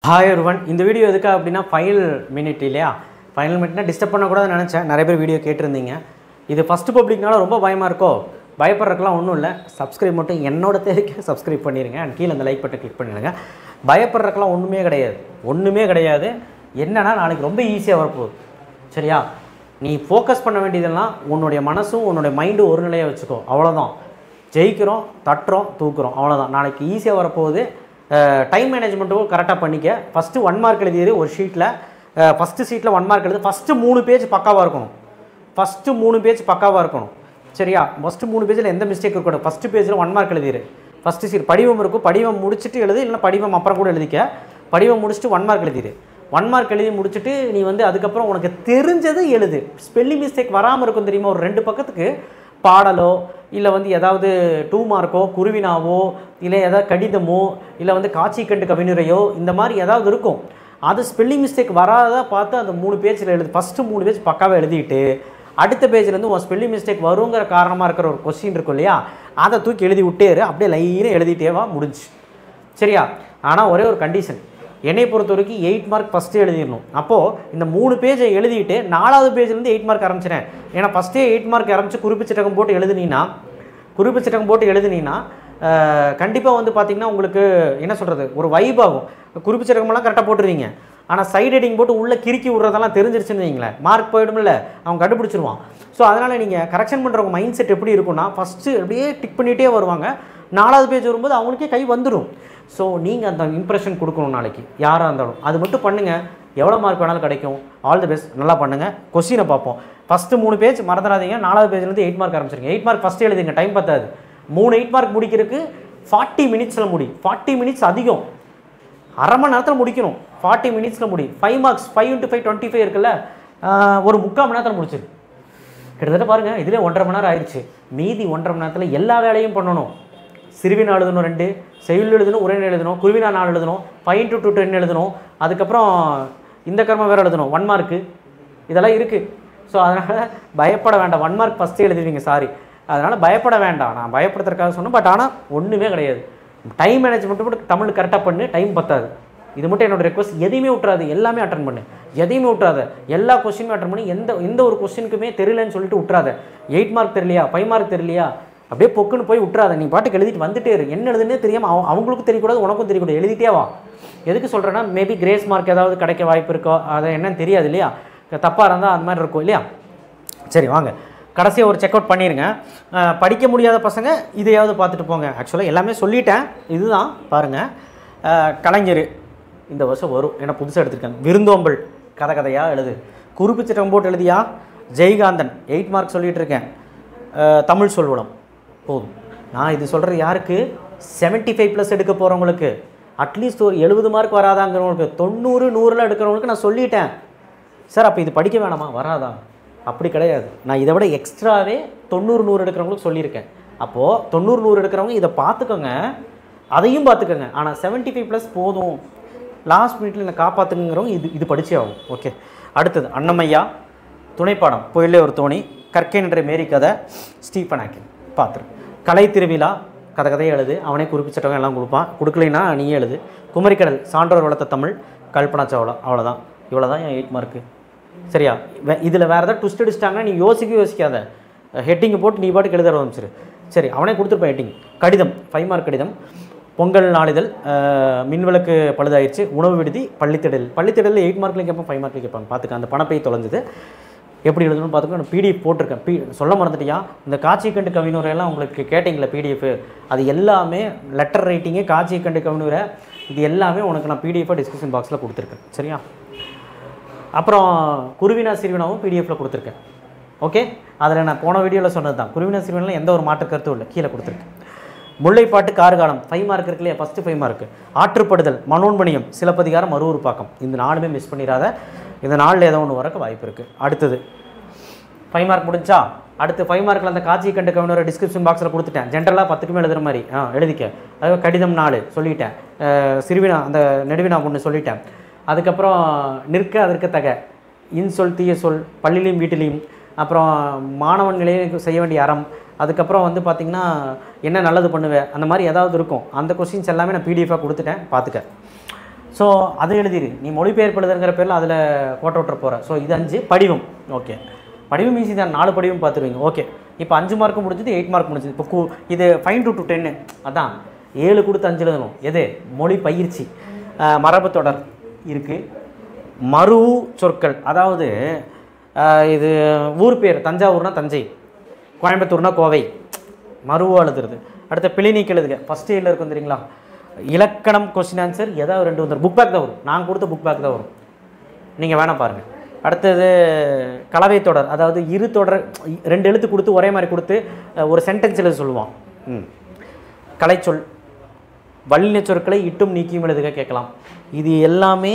Hi everyone, இந்த video எதுக்கு அப்படினா ஃபைனல் மினிட் இல்லையா? ஃபைனல் மினிட்னா டிஸ்டர்ப் பண்ண கூடாதுன்னு நினைச்சேன். நிறைய பேர் வீடியோ கேட்டிருந்தீங்க. இது ஃபர்ஸ்ட் பப்ளிக்னால ரொம்ப பயமா இருக்கோ? பயப்படுறதுக்குலாம் ஒண்ணும் இல்ல. Subscribe மட்டும் என்னோட தேவைக்கு Subscribe பண்ணிருங்க. and கீழ அந்த லைக் பட்டன் கிளிக் பண்ணிடுங்க. பயப்படுறதுக்குலாம் ஒண்ணுமே கிடையாது. ஒண்ணுமே கிடையாது. என்னன்னா நாளைக்கு ரொம்ப ஈஸியா வரப்போகுது. சரியா? நீ ஃபோக்கஸ் பண்ண வேண்டியதெல்லாம் உன்னுடைய மனசும் உன்னுடைய மைண்டும் ஒரு நிலையா வச்சுக்கோ. அவ்வளவுதான். ஜெயிக்கிறோம், தட்டுறோம், தூக்குறோம். அவ்வளவுதான். நாளைக்கு ஈஸியா வரப்போகுது. டைம் மேனேஜ்மெண்ட்டும் கரெக்டாக பண்ணிக்க. ஃபஸ்ட்டு 1 மார்க் எழுதியது ஒரு ஷீட்டில். ஃபஸ்ட்டு ஷீட்டில் 1 மார்க் எழுது. ஃபஸ்ட்டு 3 பேஜ் பக்காவாக இருக்கணும். ஃபஸ்ட்டு 3 பேஜ் பக்காவாக இருக்கணும். சரியா? ஃபஸ்ட்டு 3 பேஜில் எந்த மிஸ்டேக் இருக்கக்கூடாது. ஃபஸ்ட்டு பேஜில் 1 மார்க் எழுதிரு. ஃபஸ்ட்டு ஷீட் படிவம் இருக்கும். படிவம் முடிச்சுட்டு எழுது, இல்லைனா படிவம் அப்புறம் கூட எழுதிக்க. படிவம் முடிச்சுட்டு 1 மார்க் எழுதிரு. 1 மார்க் எழுதி முடிச்சுட்டு நீ வந்து அதுக்கப்புறம் உனக்கு தெரிஞ்சது எழுது. ஸ்பெல்லிங் மிஸ்டேக் வராமல் இருக்கும் தெரியுமா? ஒரு 2 பக்கத்துக்கு பாடலோ இல்லை வந்து ஏதாவது 2 மார்க்கோ குருவினாவோ இல்லை ஏதாவது கடிதமோ இல்லை வந்து காட்சி கண்டு கவினுரையோ இந்த மாதிரி ஏதாவது இருக்கும். அது ஸ்பெல்லிங் மிஸ்டேக் வராத பார்த்து அந்த 3 பேஜில் எழுது. ஃபஸ்ட்டு 3 பேஜ் பக்காவாக எழுதிட்டு அடுத்த பேஜ்லேருந்து உன் ஸ்பெல்லிங் மிஸ்டேக் வருங்கிற காரணமாக இருக்கிற ஒரு கொஸ்டின் இருக்கும் இல்லையா, அதை தூக்கி எழுதி விட்டேரு. அப்படியே லைனாக எழுதிட்டேவா முடிஞ்சு. சரியா? ஆனால் ஒரே ஒரு கண்டிஷன், என்னை பொறுத்த வரைக்கும் 8 மார்க் ஃபஸ்ட்டு எழுதிடணும். அப்போது இந்த 3 பேஜை எழுதிட்டு 4வது பேஜ்லேருந்து 8 மார்க் ஆரம்பிச்சிடேன். ஏன்னா ஃபஸ்ட்டே 8 மார்க் ஆரம்பித்து குறிப்பிச்சட்டகம் போட்டு எழுதுனீங்கன்னா கண்டிப்பாக வந்து பார்த்திங்கன்னா உங்களுக்கு என்ன சொல்கிறது, ஒரு வைப் ஆகும். குறிப்பிச்சட்டகமெல்லாம் கரெக்டாக போட்டுருவீங்க. ஆனால் சைட் ஹெட்டிங் போட்டு உள்ளே கிறுக்கி விட்றதெல்லாம் தெரிஞ்சிருச்சுன்னு வைங்களேன், மார்க் போய்டும்ல, அவன் கண்டுபிடிச்சிருவான். ஸோ அதனால் நீங்கள் கரெக்ஷன் பண்ணுறவங்க மைண்ட் செட் எப்படி இருக்குன்னா, ஃபஸ்ட்டு அப்படியே டிக் பண்ணிகிட்டே வருவாங்க. 4வது பேஜ் வரும்போது அவங்களுக்கே கை வந்துடும். ஸோ நீங்கள் அந்த இம்ப்ரெஷன் கொடுக்கணும் நாளைக்கு யாராக இருந்தாலும். அது மட்டும் பண்ணுங்கள், எவ்வளோ மார்க் வேணாலும் கிடைக்கும். ஆல் தி பெஸ்ட், நல்லா பண்ணுங்கள். கொஸ்டினை பார்ப்போம். ஃபஸ்ட்டு 3 பேஜ் மறந்துடாதீங்க. 4வது பேஜ்லேருந்து 8 மார்க் ஆரம்பிச்சிருங்க. 8 மார்க் ஃபஸ்ட்டு எழுதுங்க, டைம் பத்தாது. 3 8 மார்க் முடிக்கிறதுக்கு 40 மினிட்ஸில் முடி. 40 மினிட்ஸ் அதிகம், அரை மணி நேரத்தில் முடிக்கணும். 40 மினிட்ஸில் முடி. 5 மார்க்ஸ் 5 × 5 25 இருக்குல்ல, ஒரு 3/4 மணி நேரத்தில் முடிச்சிரு. கிட்டத்தட்ட பாருங்கள், இதிலே 1.5 மணி நேரம் ஆயிடுச்சு. மீதி 1.5 மணி நேரத்தில் எல்லா வேலையும் பண்ணணும். சிறுவினா எழுதணும், 2 செய்யுள் எழுதணும், உரைநடை எழுதணும், குருவினா 4 எழுதணும், 5 × 2 10 எழுதணும். அதுக்கப்புறம் இந்த கர்மம் வேறு எழுதணும், 1 மார்க்கு. இதெல்லாம் இருக்குது. ஸோ அதனால் பயப்பட வேண்டாம். 1 மார்க் ஃபஸ்ட்டே எழுதுவீங்க, சாரி. அதனால் பயப்பட வேண்டாம். நான் பயப்படுறதுக்காக சொன்னேன். பட் ஆனால் ஒன்றுமே கிடையாது. டைம் மேனேஜ்மெண்ட் மட்டும் தமிழ் கரெக்டாக பண்ணு, டைம் பத்தாது. இது மட்டும் என்னோட ரெக்வஸ்ட். எதையுமே விட்றாது, எல்லாமே அட்டன் பண்ணு. எதையுமே விட்றாத, எல்லா கொஸ்டினுமே அட்டன் பண்ணி எந்த ஒரு கொஸ்டினுக்குமே தெரியலன்னு சொல்லிட்டு விட்றாத. 8 மார்க் தெரியலையா, 5 மார்க் தெரியலையா, அப்படியே பொக்குன்னு போய் விட்றாத. நீ பாட்டுக்கு எழுதிட்டு வந்துட்டே இரு. என்ன எழுதுனே தெரியாமல் அவங்களுக்கும் தெரியக்கூடாது, உனக்கும் தெரியக்கூடாது. எழுதிட்டே வா. எதுக்கு சொல்கிறேன்னா, மேபி கிரேஸ் மார்க் ஏதாவது கிடைக்க வாய்ப்பு இருக்கோ, அதை என்னன்னு தெரியாது இல்லையா, தப்பாக இருந்தால் அந்த மாதிரி இருக்கும் இல்லையா. சரி வாங்க, கடைசியாக ஒரு செக் அவுட் பண்ணிடுங்க. படிக்க முடியாத பசங்க இதையாவது பார்த்துட்டு போங்க. ஆக்சுவலாக எல்லாமே சொல்லிட்டேன். இதுதான் பாருங்கள், கலைஞர் இந்த வருஷம் வரும். ஏன்னா புதுசாக எடுத்திருக்கேன். விருந்தோம்பல் கதையாக எழுது. குறிப்பிச்சட்டம் போட்டு எழுதியா. ஜெய்காந்தன் 8 மார்க் சொல்லிகிட்டு இருக்கேன். தமிழ் சொல்வனம் போதும். நான் இது சொல்கிறது யாருக்கு, 75+ எடுக்க போகிறவங்களுக்கு. அட்லீஸ்ட் ஒரு 70 மார்க் வராதாங்கிறவங்களுக்கு, 90 100 எடுக்கிறவங்களுக்கு நான் சொல்லிட்டேன். சார் அப்போ இது படிக்க வேணாமா, வராதா? அப்படி கிடையாது. நான் இதை விட எக்ஸ்ட்ராவே 90 100 எடுக்கிறவங்களுக்கு சொல்லியிருக்கேன். அப்போது 90 100 எடுக்கிறவங்க இதை பார்த்துக்கோங்க, அதையும் பார்த்துக்கோங்க. ஆனால் 75+ போதும், லாஸ்ட் மினிட்ல என்னை காப்பாற்றுங்கிறவங்க இது படிச்சே ஆகும். ஓகே. அடுத்தது அன்னமையா துணைப்பாடம், புயலே ஒரு தோணி, கற்கை என்ற மேரி கதை, ஸ்டீஃபன் ஹாக்கிங் பார்த்துரு. கலை திருவிழா கதையை எழுது. அவனே குறிப்பிச்சட்டவங்க எல்லாம் கொடுப்பான். கொடுக்கலைன்னா நீயே எழுது. குமரிக்கடல் சான்றோர் வளர்த்த தமிழ், கல்பனா சாவ்லா. அவ்வளோதான். இவ்வளோ தான் என் 8 மார்க்கு. சரியா? இதில் வேறு ஏதாவது ட்விஸ்ட் அடிச்சிட்டாங்கன்னா நீ யோசிக்காத, ஹெட்டிங்கை போட்டு நீ பாட்டுக்கு எழுத ஆரம்பிச்சிரு. சரி, அவனே கொடுத்துருப்பான் ஹெட்டிங். கடிதம் 5 மார்க் கடிதம். பொங்கல் நாளிதழ், மின்விளக்கு பழுதாயிடுச்சு, உணவு விடுதி, பள்ளித்திடலில் 8 மார்க்லையும் கேட்பான், 5 மார்க்லையும் கேட்பாங்க. பார்த்துக்க, அந்த பணப்பை தொலைஞ்சது எப்படி எழுதணும்னு பார்த்துக்கோ. நான் பிடிஎஃப் போட்டிருக்கேன். சொல்ல மறந்துட்டியா, இந்த காட்சி கண்டு கவினுரையெல்லாம் உங்களுக்கு கேட்டிங்களா பிடிஎஃப், அது எல்லாமே லெட்டர் ரைட்டிங்கு, காட்சி கண்டு கவினுரை, இது எல்லாமே உனக்கு நான் பிடிஎஃபாக டிஸ்கிரிப்ஷன் பாக்ஸில் கொடுத்துருக்கேன். சரியா? அப்புறம் குருவினா சிறுவினாவும் பிடிஎஃப்பில் கொடுத்துருக்கேன். ஓகே. அதில் நான் போன வீடியோவில் சொன்னது தான். குருவினா சிறுவினாவில் எந்த ஒரு மாற்று கருத்தும் இல்லை, கீழே கொடுத்துருக்கேன். முல்லைப்பாட்டு கார்காலம் 5 மார்க் இருக்கு இல்லையா, ஃபஸ்ட்டு 5 மார்க்கு. ஆற்றுப்படுதல், மனோன்மணியம், சிலப்பதிகாரம், மறுவுருப்பாக்கம். இந்த 4மே மிஸ் பண்ணிடாத. இந்த 4ல் ஏதோ ஒன்று வரக்கு வாய்ப்பு இருக்குது. அடுத்தது 5 மார்க் முடிஞ்சா, அடுத்து 5 மார்க்கில் அந்த காட்சி கண்டு கவினரை டிஸ்கிரிப்ஷன் பாக்ஸில் கொடுத்துட்டேன். ஜென்ரலாக 10க்குமே எழுதுகிற மாதிரி எழுதிக்க. அதாவது கடிதம் 4 சொல்லிட்டேன். சிறுவினா அந்த நெடுவினா 1 சொல்லிட்டேன். அதுக்கப்புறம் நிற்க அதற்கு தக, இன்சொல் தீய சொல், பள்ளியிலையும் வீட்டிலையும், அப்புறம் மாணவன்களே செய்ய வேண்டிய அறம், அதுக்கப்புறம் வந்து பார்த்திங்கன்னா என்ன நல்லது பண்ணுவேன், அந்த மாதிரி ஏதாவது இருக்கும். அந்த கொஸ்டின்ஸ் எல்லாமே நான் பிடிஎஃபாக கொடுத்துட்டேன், பார்த்துக்க. ஸோ அதை எழுதிரு, நீ மொழிபெயர்ப்பு எழுதுங்கிற பேரில் அதில் கோட்டை விட்டுற போகிற. ஸோ இது 5 படிவம். ஓகே, படிவம் ஈஸி தான், 4 படிவம் பார்த்துருவீங்க. ஓகே, இப்போ 5 மார்க்கு முடிஞ்சது, 8 மார்க் முடிஞ்சது. இப்போ இது 5 to 10 அதான் 7 கொடுத்து 5 எழுதணும். எது? மொழி பயிற்சி. மரபு தொடர் இருக்குது. மறு சொற்கள், அதாவது இது ஊர் பேர், தஞ்சாவூர்னா தஞ்சை, கோயம்புத்தூர்னா கோவை, மறுவோ எழுதுறது. அடுத்த பிழைநீக்கு எழுதுக, ஃபஸ்ட் இயரில் இருக்கும் தெரியுங்களா? இலக்கணம் கொஸ்டின் ஆன்சர் ஏதாவது 2 வந்துடும். புக் பேக் தான் வரும், நான் கொடுத்த புக் பேக் தான் வரும், நீங்கள் வேணால் பாருங்கள். அடுத்தது கலவை தொடர், அதாவது 2 தொடர் 2 எழுத்து கொடுத்து ஒரே மாதிரி கொடுத்து ஒரு சென்டென்ஸ் எழுத சொல்லுவான். கலைச்சொல், வல்லின சொற்களை இட்டும் நீக்கியும் எழுதுக கேட்கலாம். இது எல்லாமே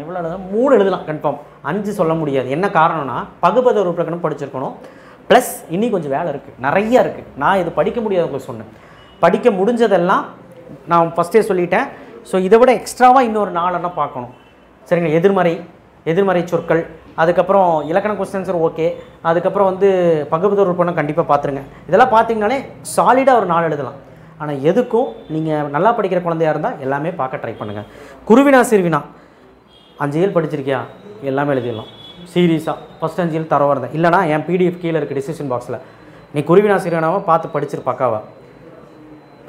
எவ்வளோ எழுதலாம்? 3 எழுதலாம் கன்ஃபார்ம், 5 சொல்ல முடியாது. என்ன காரணம்னா பகுபத உறுப்பிலக்கணம் படிச்சிருக்கணும், ப்ளஸ் இன்னி கொஞ்சம் வேலை இருக்குது, நிறையா இருக்குது. நான் இது படிக்க முடியாது உங்களுக்கு சொன்னேன், படிக்க முடிஞ்சதெல்லாம் நான் ஃபஸ்ட்டே சொல்லிட்டேன். ஸோ இதை விட எக்ஸ்ட்ராவாக இன்னொரு 4 பார்க்கணும். சரிங்க, எதிர்மறை சொற்கள், அதுக்கப்புறம் இலக்கண கொஸ்டின் ஆன்சர் ஓகே, அதுக்கப்புறம் வந்து பகுபத உறுப்பிலக்கணம் கண்டிப்பாக பார்த்துருங்க. இதெல்லாம் பார்த்தீங்கன்னாலே சாலிடாக ஒரு 4 எழுதலாம். ஆனால் எதுக்கும் நீங்கள் நல்லா படிக்கிற குழந்தையாக இருந்தால் எல்லாமே பார்க்க ட்ரை பண்ணுங்கள். குருவினா சிறுவினா 5 இயல் படிச்சிருக்கியா? எல்லாமே எழுதிடலாம் சீரியஸாக. ஃபஸ்ட் 5 இயல் தரவாக இருந்தேன், இல்லைனா என் பிடிஎஃப் கீழே இருக்குது டிஸ்கிரிப்ஷன் பாக்ஸில். நீ குருவினா சிறுவினாவை பார்த்து படிச்சிரு பக்காவா,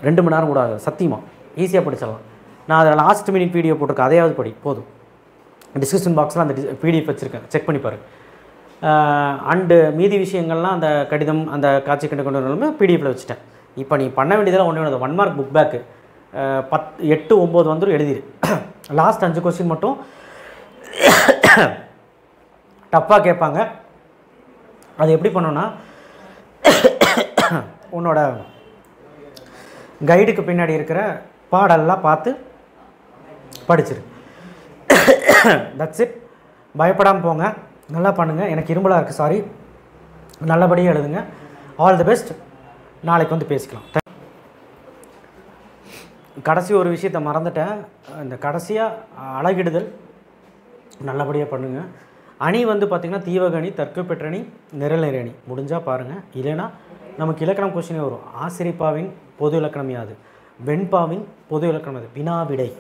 2 மணி நேரம் கூட ஆகுது சத்தியமாக, ஈஸியாக படிச்சிடலாம். நான் அதில் லாஸ்ட் மினிட் வீடியோ போட்டிருக்கேன், அதையாவது படி போதும். டிஸ்கிரிப்ஷன் பாக்ஸில் அந்த பிடிஎஃப் வச்சுருக்கேன், செக் பண்ணி பாரு. அண்டு மீதி விஷயங்கள்லாம் அந்த கடிதம் அந்த காட்சி கண்டு கொண்டு வரணுமே பிடிஎஃப்பில் வச்சுட்டேன். இப்போ நீ பண்ண வேண்டியதெல்லாம் ஒன்று 1 மார்க் புக் பேக்கு 8, 9 வந்துடும் எழுதிடு. லாஸ்ட் 5 கொஸ்டின் மட்டும் டஃப்பாக கேட்பாங்க. அது எப்படி பண்ணோன்னா உன்னோட கைடுக்கு பின்னாடி இருக்கிற பாடெல்லாம் பார்த்து படிச்சிரு. That's it. பயப்படாமல் போங்க, நல்லா பண்ணுங்கள். எனக்கு இரும்பலாக இருக்குது, சாரி. நல்லபடியாக எழுதுங்க. All the best. நாளைக்கு வந்து பேசிக்கலாம். கடைசி ஒரு விஷயத்தை மறந்துட்டேன், இந்த கடைசியாக அழகிடுதல் நல்லபடியாக பண்ணுங்கள். அணி வந்து பார்த்திங்கன்னா தீவகணி, தர்க்கப்பெற்றணி, நிரல்நிறை அணி முடிஞ்சால் பாருங்கள். இல்லைன்னா நமக்கு இலக்கணம் கொஸ்டினே வரும். ஆசிரிப்பாவின் பொது இலக்கணம் யாது, வெண்பாவின் பொது இலக்கணம் அது, வினா விடை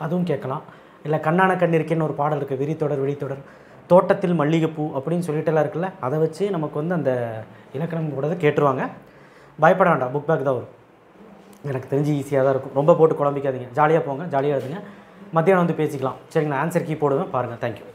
அதுவும் கேட்கலாம். இல்லை கண்ணான கண் இருக்கேன்னு ஒரு பாடல் இருக்குது, விரித்தொடர் விழித்தொடர், தோட்டத்தில் மல்லிகைப்பூ அப்படின்னு சொல்லிட்டுலாம் இருக்குல்ல, அதை வச்சு நமக்கு வந்து அந்த இலக்கணம் கூட கேட்டுருவாங்க. பயப்பட வேண்டாம், புக் பேக் தான் வரும். எனக்கு தெரிஞ்சு ஈஸியாக தான் இருக்கும். ரொம்ப போட்டு குழம்பிக்காதீங்க, ஜாலியாக போங்க, ஜாலியாக எழுதுங்க. மத்தியானம் வந்து பேசிக்கலாம். சரிங்களா? ஆன்சர் கீ போடுவேன் பாருங்கள். தேங்க்யூ.